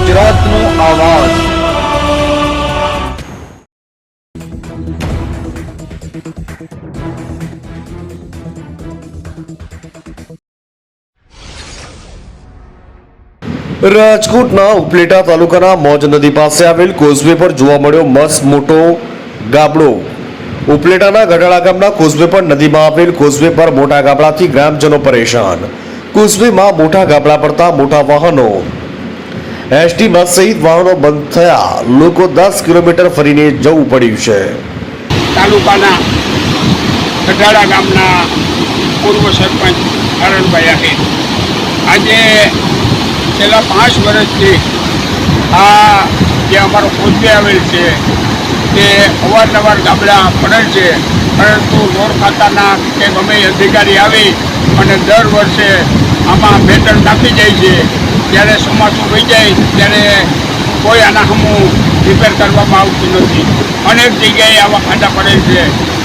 ગુજરાતનો આવાજ। રાજકોટના ઉપલેટા તાલુકાના મોજ નદી પાસે આવેલ કોઝવે પર જોવા મળ્યો મસ્ત મોટો ગાબડો। ઉપલેટાના ગઢાળા ગામના કોઝવે પર નદીમાં આવેલ કોઝવે પર મોટા ગાબડાથી ગ્રામજનો પરેશાન। કોઝવેમાં મોટા ગાબડા પડતા મોટા વાહનો એસટી બસ સહિત વાહનો બંધ થયા। લોકો 10 કિલોમીટર ફરીને જવું પડ્યું છે। તાલુકાના ગઢાળા ગામના પૂર્વ સરપંચ હરણભાઈ આહિર આજે છેલ્લા 5 વર્ષથી આ જે અમારો કોઝવે આવેલ છે તે અવારનવાર ગાબડા પડેલ છે, પરંતુ રોડ ખાતાના કે ગમે અધિકારી આવી અને દર વર્ષે આમાં મેટલ નાખી જાય છે। જ્યારે ચોમાસું વહી જાય ત્યારે કોઈ આના સામું રિપેર કરવામાં આવતું નથી। અનેક જગ્યાએ આવા ખાડા પડેલ છે।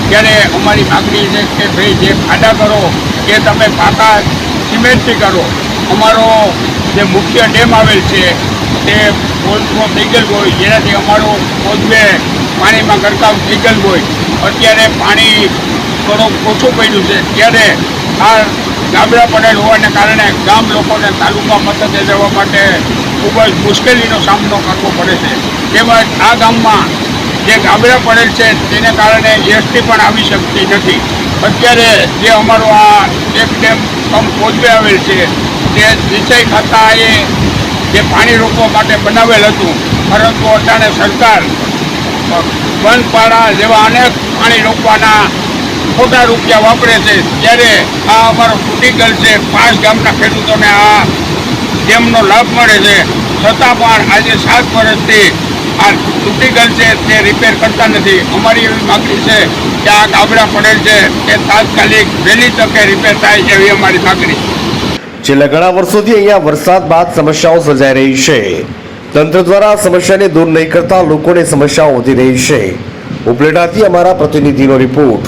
ત્યારે અમારી માગણી છે કે ભાઈ જે ખાડા કરો એ તમે પાકા સિમેન્ટથી કરો। અમારો જે મુખ્ય ડેમ આવેલ છે તે ઓવરફ્લો થઈ ગયેલ હોય, જેનાથી અમારો કોઝવે પાણીમાં ગરકાવ થઈ ગયેલ હોય। અત્યારે પાણી થોડુંક ઓછું પડ્યું છે, ત્યારે આ ગાબડા પડેલ હોવાને કારણે ગામ લોકોને તાલુકા મથકે જવા માટે ખૂબ જ મુશ્કેલીનો સામનો કરવો પડે છે। તેમજ આ ગામમાં જે ગાબડા પડેલ છે તેને કારણે એસટી પણ આવી શકતી નથી। અત્યારે જે અમારો આ એક ડેમ કમ કોઝવે આવેલ છે તે સિંચાઈ ખાતાએ જે પાણી રોકવા માટે બનાવેલ હતું, પરંતુ અટાણે સરકાર બંધ પાડા જેવા અનેક પાણી રોકવાના ખોટા રૂપિયા વાપરે છે। ત્યારે આ અમારો તૂટી ગયેલ છે 5 ગામના ખેડૂતોને આ ડેમનો લાભ મળે છે, છતાં પણ આજે 7 વર્ષથી આ તૂટી ગયેલ છે તે રિપેર કરતા નથી। અમારી એવી માગણી છે કે આ ગાબડા પડેલ છે તે તાત્કાલિક વહેલી તકે રિપેર થાય એવી અમારી માગણી। છેલ્લા ઘણા વર્ષોથી અહીંયા વરસાદ બાદ સમસ્યાઓ સર્જાઈ રહી છે। તંત્ર દ્વારા સમસ્યાને દૂર નહીં કરતા લોકોની સમસ્યાઓ વધી રહી છે। ઉપલેટાથી અમારા પ્રતિનિધિનો રિપોર્ટ।